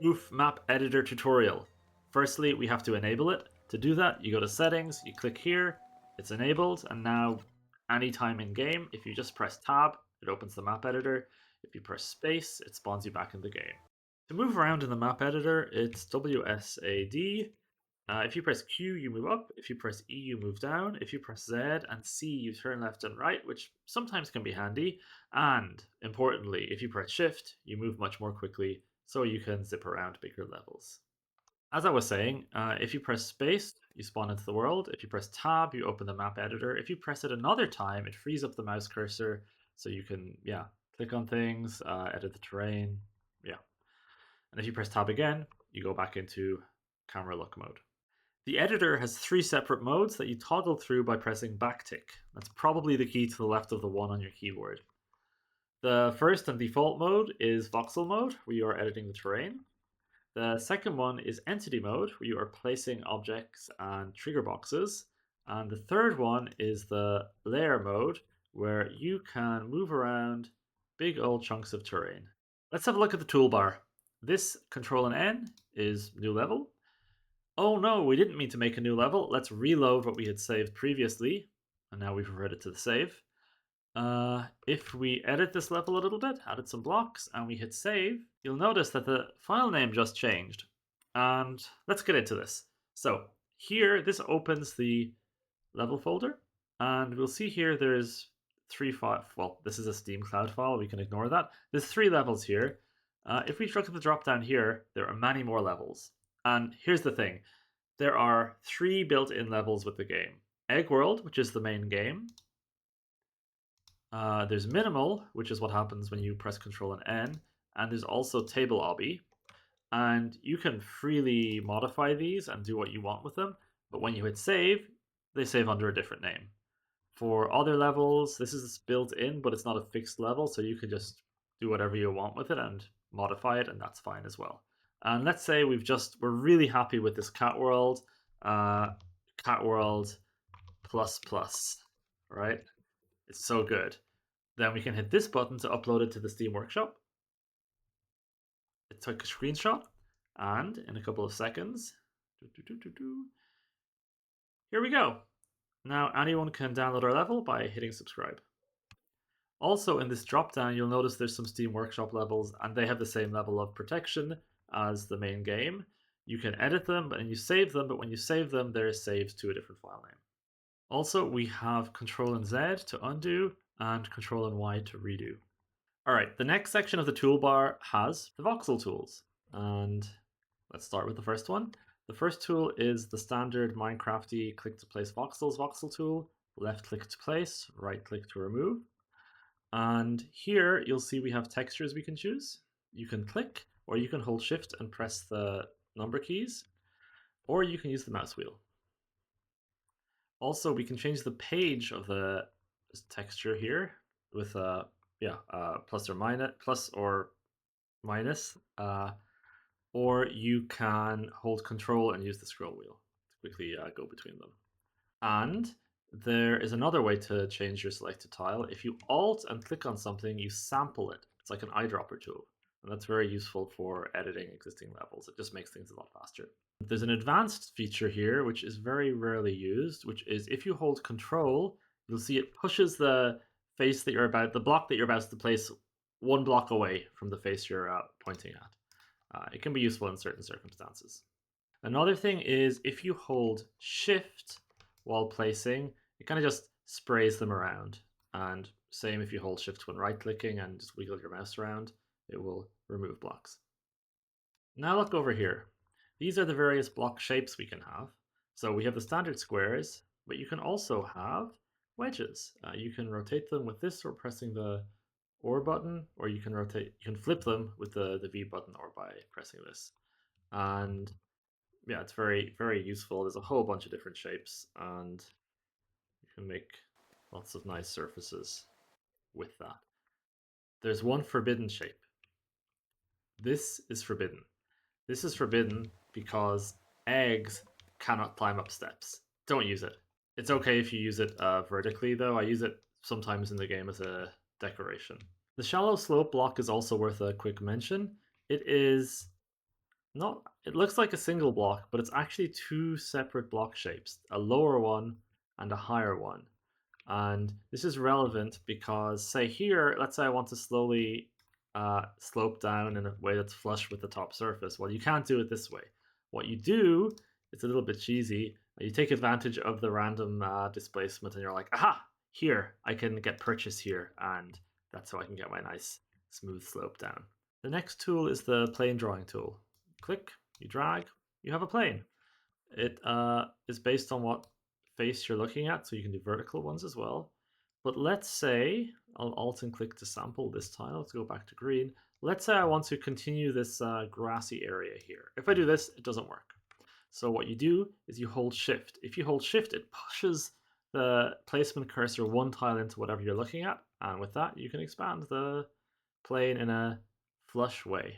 Oeuf map editor tutorial. Firstly, we have to enable it. To do that, you go to settings, you click here, it's enabled, and now anytime in game, if you just press tab, it opens the map editor. If you press space, it spawns you back in the game. To move around in the map editor, it's WSAD. If you press Q, you move up. If you press E, you move down. If you press Z and C, you turn left and right, which sometimes can be handy. And importantly, if you press Shift, you move much more quickly, so you can zip around bigger levels. As I was saying, if you press space, you spawn into the world. If you press tab, you open the map editor. If you press it another time, it frees up the mouse cursor, so you can, click on things, edit the terrain, And if you press tab again, you go back into camera look mode. The editor has 3 separate modes that you toggle through by pressing backtick. That's probably the key to the left of the 1 on your keyboard. The first and default mode is voxel mode, where you are editing the terrain. The second one is entity mode, where you are placing objects and trigger boxes. And the third one is the layer mode, where you can move around big old chunks of terrain. Let's have a look at the toolbar. This Control and N is new level. Oh no, we didn't mean to make a new level. Let's reload what we had saved previously. And now we've reverted to the save. If we edit this level a little bit, added some blocks, and we hit save, you'll notice that the file name just changed. And let's get into this. So here, this opens the level folder. And we'll see here there's 3 files. Well, this is a Steam Cloud file. We can ignore that. There's 3 levels here. If we look at the drop down here, there are many more levels. And here's the thing. There are 3 built-in levels with the game. Egg World, which is the main game. There's Minimal, which is what happens when you press Control and N. And there's also Table Obby. And you can freely modify these and do what you want with them. But when you hit save, they save under a different name. For other levels, this is built in, but it's not a fixed level, so you can just do whatever you want with it and modify it, and that's fine as well. And let's say we're really happy with this cat world plus plus, right? It's so good. Then we can hit this button to upload it to the Steam Workshop. It took a screenshot, and in a couple of seconds, here we go. Now anyone can download our level by hitting subscribe. Also in this drop down, you'll notice there's some Steam Workshop levels, and they have the same level of protection as the main game. You can edit them and you save them, but when you save them, they're saved to a different file name. Also, we have Control and Z to undo and Control and Y to redo. Alright, the next section of the toolbar has the Voxel Tools. And let's start with the first one. The first tool is the standard Minecrafty click to place voxels voxel tool. Left click to place, right click to remove. And here you'll see we have textures we can choose. You can click, or you can hold shift and press the number keys, or you can use the mouse wheel. Also, we can change the page of the texture here with plus or minus, or you can hold control and use the scroll wheel to quickly go between them. And there is another way to change your selected tile. If you alt and click on something, you sample it. It's like an eyedropper tool. And that's very useful for editing existing levels. It just makes things a lot faster. There's an advanced feature here, which is very rarely used, which is if you hold control, you'll see it pushes the block that you're about to place 1 block away from the face you're pointing at. It can be useful in certain circumstances. Another thing is if you hold shift while placing, it kind of just sprays them around. And same if you hold shift when right clicking and just wiggle your mouse around, it will remove blocks. Now look over here. These are the various block shapes we can have. So we have the standard squares, but you can also have wedges. You can rotate them with this or pressing the or button, or you can flip them with the V button or by pressing this. And yeah, it's very, very useful. There's a whole bunch of different shapes, and you can make lots of nice surfaces with that. There's one forbidden shape. This is forbidden. This is forbidden because eggs cannot climb up steps. Don't use it. It's okay if you use it vertically, though. I use it sometimes in the game as a decoration. The shallow slope block is also worth a quick mention. It is Not, it looks like a single block, but it's actually two separate block shapes, a lower one and a higher one. And this is relevant because, say here, let's say I want to slowly slope down in a way that's flush with the top surface. Well, you can't do it this way. What you do, it's a little bit cheesy. You take advantage of the random displacement and you're like, aha, here, I can get purchase here. And that's how I can get my nice smooth slope down. The next tool is the plane drawing tool. Click, you drag, you have a plane. It is based on what face you're looking at, so you can do vertical ones as well. But let's say, I'll Alt and click to sample this tile. Let's go back to green. Let's say I want to continue this grassy area here. If I do this, it doesn't work. So what you do is you hold Shift. If you hold Shift, it pushes the placement cursor one tile into whatever you're looking at. And with that, you can expand the plane in a flush way.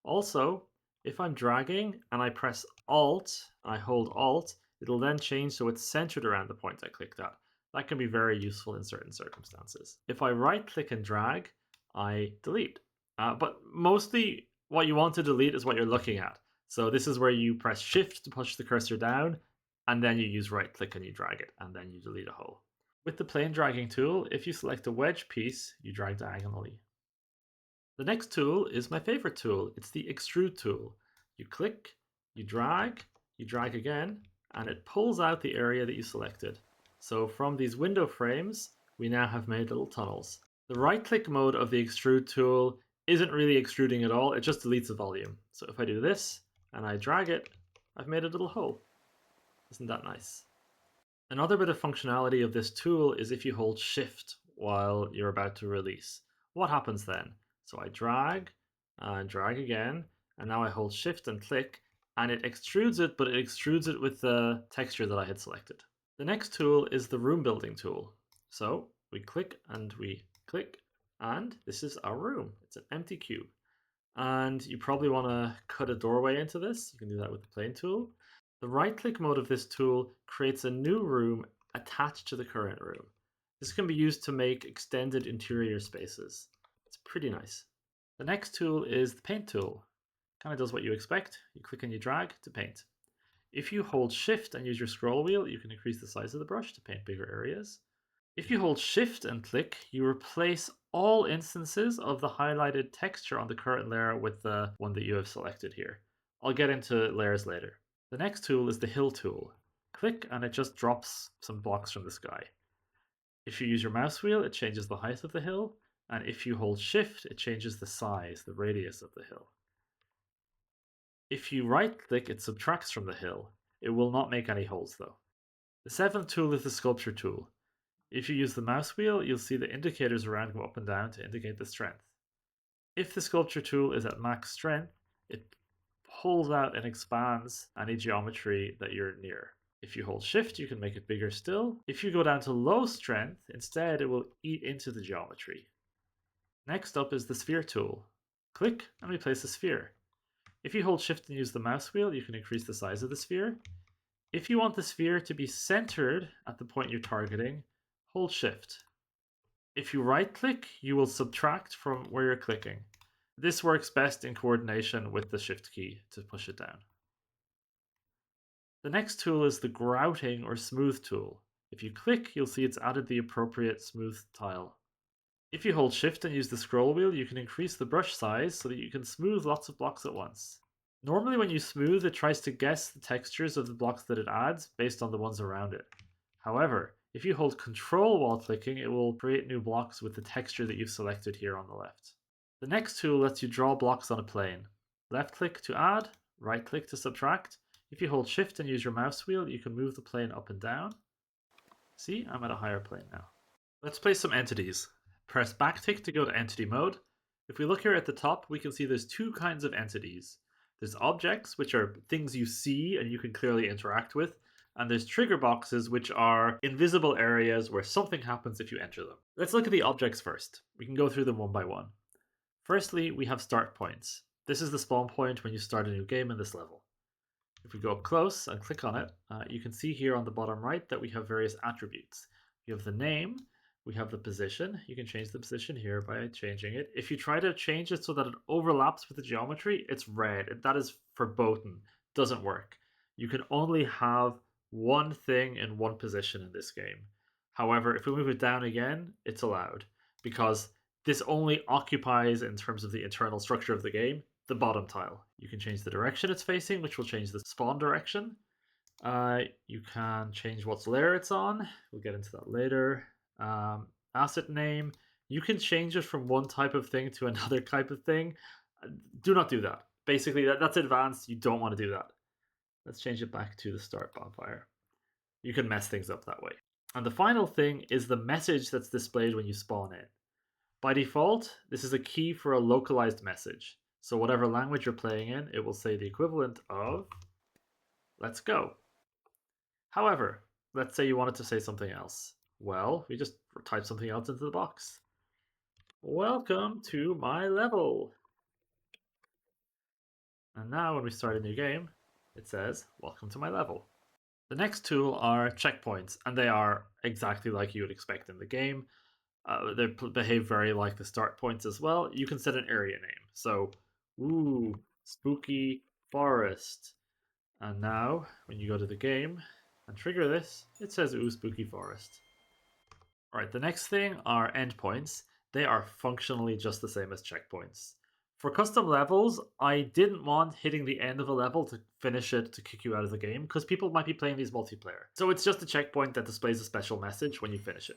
Also, if I'm dragging and I press Alt and I hold Alt, it'll then change so it's centered around the point I clicked at. That can be very useful in certain circumstances. If I right click and drag, I delete. But mostly what you want to delete is what you're looking at. So this is where you press Shift to push the cursor down, and then you use right click and you drag it, and then you delete a hole. With the plane dragging tool, if you select a wedge piece, you drag diagonally. The next tool is my favorite tool. It's the extrude tool. You click, you drag again, and it pulls out the area that you selected. So from these window frames, we now have made little tunnels. The right click mode of the extrude tool isn't really extruding at all, it just deletes the volume. So if I do this and I drag it, I've made a little hole. Isn't that nice? Another bit of functionality of this tool is if you hold Shift while you're about to release. What happens then? So I drag and drag again, and now I hold Shift and click, and it extrudes it, but it extrudes it with the texture that I had selected. The next tool is the room building tool. So we click, and this is our room. It's an empty cube. And you probably want to cut a doorway into this. You can do that with the plane tool. The right-click mode of this tool creates a new room attached to the current room. This can be used to make extended interior spaces. It's pretty nice. The next tool is the paint tool. Kind of does what you expect. You click and you drag to paint. If you hold Shift and use your scroll wheel, you can increase the size of the brush to paint bigger areas. If you hold Shift and click, you replace all instances of the highlighted texture on the current layer with the one that you have selected here. I'll get into layers later. The next tool is the hill tool. Click and it just drops some blocks from the sky. If you use your mouse wheel, it changes the height of the hill, and if you hold Shift, it changes the size, the radius of the hill. If you right-click, it subtracts from the hill. It will not make any holes though. The seventh tool is the sculpture tool. If you use the mouse wheel, you'll see the indicators around go up and down to indicate the strength. If the sculpture tool is at max strength, it pulls out and expands any geometry that you're near. If you hold Shift, you can make it bigger still. If you go down to low strength, instead it will eat into the geometry. Next up is the sphere tool. Click and replace the sphere. If you hold Shift and use the mouse wheel, you can increase the size of the sphere. If you want the sphere to be centered at the point you're targeting, hold Shift. If you right-click, you will subtract from where you're clicking. This works best in coordination with the Shift key to push it down. The next tool is the grouting or smooth tool. If you click, you'll see it's added the appropriate smooth tile. If you hold Shift and use the scroll wheel, you can increase the brush size so that you can smooth lots of blocks at once. Normally when you smooth, it tries to guess the textures of the blocks that it adds based on the ones around it. However, if you hold Control while clicking, it will create new blocks with the texture that you've selected here on the left. The next tool lets you draw blocks on a plane. Left click to add, right click to subtract. If you hold Shift and use your mouse wheel, you can move the plane up and down. See, I'm at a higher plane now. Let's place some entities. Press backtick to go to entity mode. If we look here at the top, we can see there's two kinds of entities. There's objects, which are things you see and you can clearly interact with. And there's trigger boxes, which are invisible areas where something happens if you enter them. Let's look at the objects first. We can go through them one by one. Firstly, we have start points. This is the spawn point when you start a new game in this level. If we go up close and click on it, you can see here on the bottom right that we have various attributes. We have the name, We have the position. You can change the position here by changing it. If you try to change it so that it overlaps with the geometry, it's red. That is verboten. Doesn't work. You can only have one thing in one position in this game. However, if we move it down again, it's allowed because this only occupies, in terms of the internal structure of the game, the bottom tile. You can change the direction it's facing, which will change the spawn direction. You can change what layer it's on. We'll get into that later. Asset name. You can change it from one type of thing to another type of thing. Do not do that. Basically, that's advanced. You don't want to do that. Let's change it back to the start bonfire. You can mess things up that way. And the final thing is the message that's displayed when you spawn in. By default, this is a key for a localized message. So whatever language you're playing in, it will say the equivalent of, let's go. However, let's say you wanted to say something else. Well, we just type something else into the box. Welcome to my level. And now when we start a new game, it says, welcome to my level. The next tool are checkpoints, and they are exactly like you would expect in the game. They behave very like the start points as well. You can set an area name. So, ooh, spooky forest. And now, when you go to the game and trigger this, it says, ooh, spooky forest. Alright, the next thing are endpoints. They are functionally just the same as checkpoints. For custom levels, I didn't want hitting the end of a level to finish it to kick you out of the game, because people might be playing these multiplayer. So it's just a checkpoint that displays a special message when you finish it.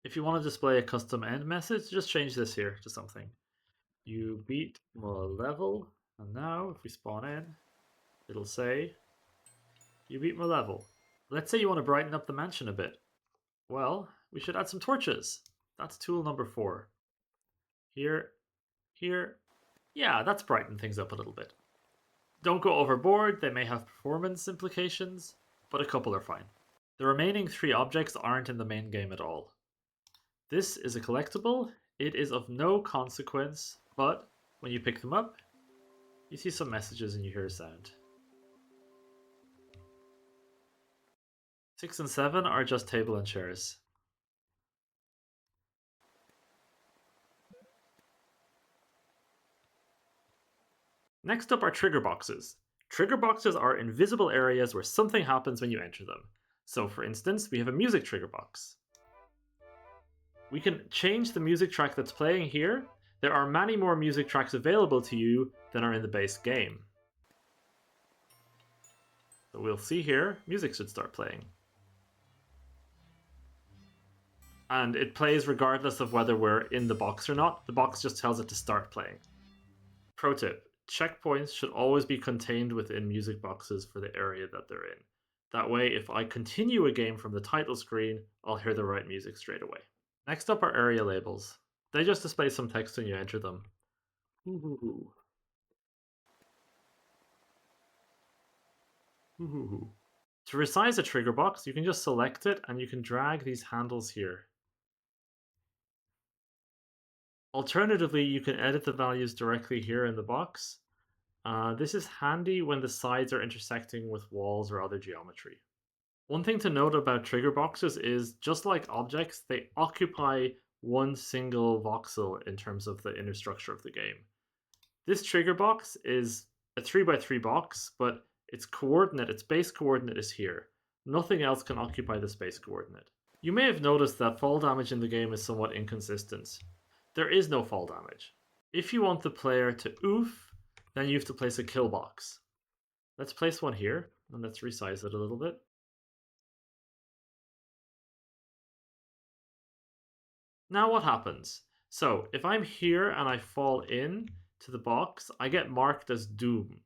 If you want to display a custom end message, just change this here to something. You beat a level, and now if we spawn in, it'll say, you beat my level. Let's say you want to brighten up the mansion a bit. Well, we should add some torches. That's tool number 4. Here. Yeah, that's brighten things up a little bit. Don't go overboard, they may have performance implications, but a couple are fine. The remaining 3 objects aren't in the main game at all. This is a collectible. It is of no consequence, but when you pick them up, you see some messages and you hear a sound. 6 and 7 are just table and chairs. Next up are trigger boxes. Trigger boxes are invisible areas where something happens when you enter them. So for instance, we have a music trigger box. We can change the music track that's playing here. There are many more music tracks available to you than are in the base game. So we'll see here, music should start playing. And it plays regardless of whether we're in the box or not. The box just tells it to start playing. Pro tip, checkpoints should always be contained within music boxes for the area that they're in. That way, if I continue a game from the title screen, I'll hear the right music straight away. Next up are area labels. They just display some text when you enter them. Ooh. To resize a trigger box, you can just select it and you can drag these handles here. Alternatively, you can edit the values directly here in the box. This is handy when the sides are intersecting with walls or other geometry. One thing to note about trigger boxes is, just like objects, they occupy one single voxel in terms of the inner structure of the game. This trigger box is a 3x3 box, but its base coordinate is here. Nothing else can occupy the space coordinate. You may have noticed that fall damage in the game is somewhat inconsistent. There is no fall damage. If you want the player to oof, then you have to place a kill box. Let's place one here, and let's resize it a little bit. Now what happens? So, if I'm here and I fall in to the box, I get marked as doomed.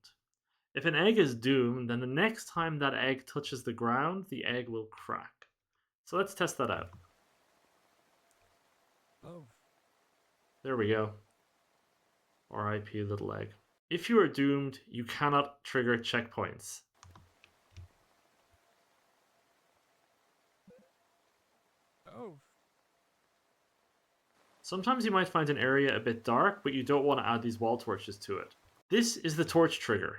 If an egg is doomed, then the next time that egg touches the ground, the egg will crack. So let's test that out. Oh. There we go. RIP little egg. If you are doomed, you cannot trigger checkpoints. Oh. Sometimes you might find an area a bit dark, but you don't want to add these wall torches to it. This is the torch trigger.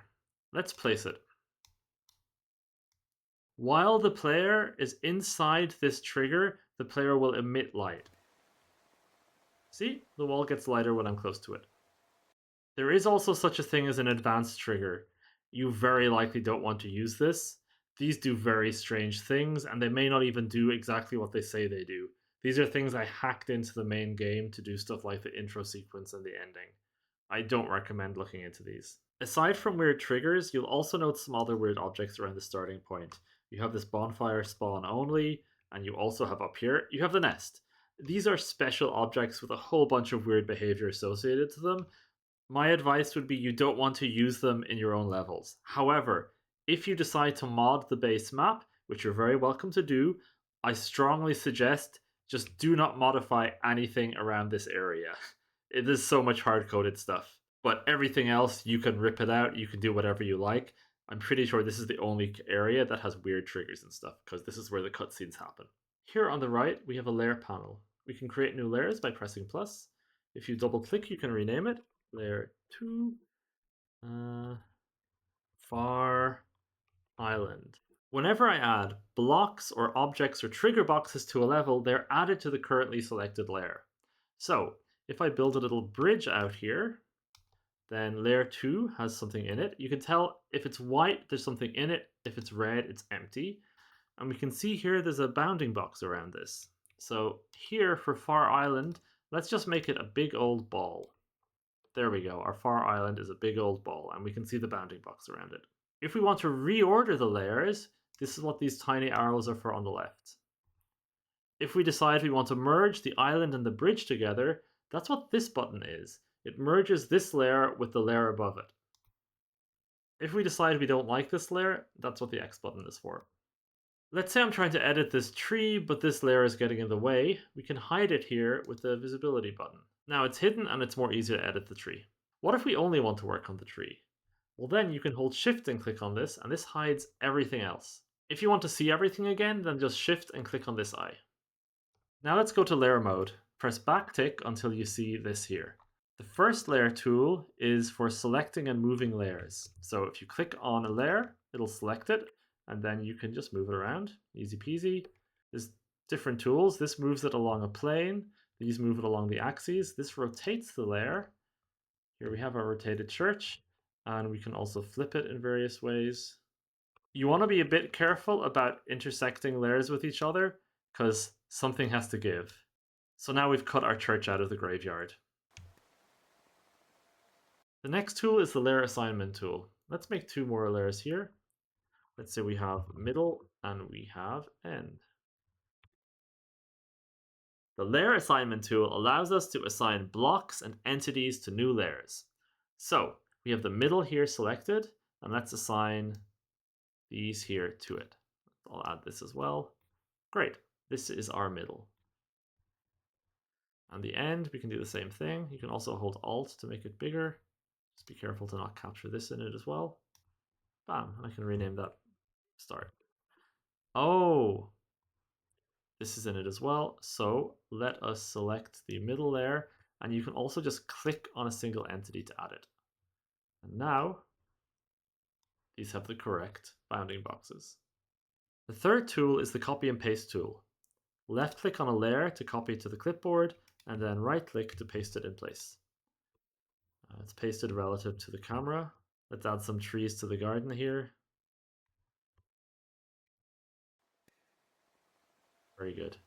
Let's place it. While the player is inside this trigger, the player will emit light. See, the wall gets lighter when I'm close to it. There is also such a thing as an advanced trigger. You very likely don't want to use this. These do very strange things, and they may not even do exactly what they say they do. These are things I hacked into the main game to do stuff like the intro sequence and the ending. I don't recommend looking into these. Aside from weird triggers, you'll also note some other weird objects around the starting point. You have this bonfire spawn only, and you also have up here, you have the nest. These are special objects with a whole bunch of weird behavior associated to them. My advice would be you don't want to use them in your own levels. However, if you decide to mod the base map, which you're very welcome to do, I strongly suggest just do not modify anything around this area. It is so much hard-coded stuff. But everything else, you can rip it out, you can do whatever you like. I'm pretty sure this is the only area that has weird triggers and stuff, because this is where the cutscenes happen. Here on the right, we have a layer panel. We can create new layers by pressing plus. If you double click, you can rename it. Layer 2, Far Island. Whenever I add blocks or objects or trigger boxes to a level, they're added to the currently selected layer. So if I build a little bridge out here, then layer 2 has something in it. You can tell if it's white, there's something in it. If it's red, it's empty. And we can see here there's a bounding box around this. So here for Far Island, let's just make it a big old ball. There we go, our Far Island is a big old ball, and we can see the bounding box around it. If we want to reorder the layers, this is what these tiny arrows are for on the left. If we decide we want to merge the island and the bridge together, that's what this button is. It merges this layer with the layer above it. If we decide we don't like this layer, that's what the X button is for. Let's say I'm trying to edit this tree, but this layer is getting in the way. We can hide it here with the visibility button. Now it's hidden and it's more easy to edit the tree. What if we only want to work on the tree? Well, then you can hold shift and click on this, and this hides everything else. If you want to see everything again, then just shift and click on this eye. Now let's go to layer mode. Press backtick until you see this here. The first layer tool is for selecting and moving layers. So if you click on a layer, it'll select it, and then you can just move it around. Easy peasy. There's different tools. This moves it along a plane. These move it along the axes. This rotates the layer. Here we have our rotated church, and we can also flip it in various ways. You want to be a bit careful about intersecting layers with each other, because something has to give. So now we've cut our church out of the graveyard. The next tool is the layer assignment tool. Let's make 2 more layers here. Let's say we have middle and we have end. The layer assignment tool allows us to assign blocks and entities to new layers. So we have the middle here selected, and let's assign these here to it. I'll add this as well. Great, this is our middle. And the end, we can do the same thing. You can also hold Alt to make it bigger. Just be careful to not capture this in it as well. Bam, and I can rename that start. Oh, this is in it as well. So let us select the middle layer, and you can also just click on a single entity to add it. And now these have the correct bounding boxes. The third tool is the copy and paste tool. Left click on a layer to copy it to the clipboard, and then right click to paste it in place. It's pasted relative to the camera. Let's add some trees to the garden here. Very good.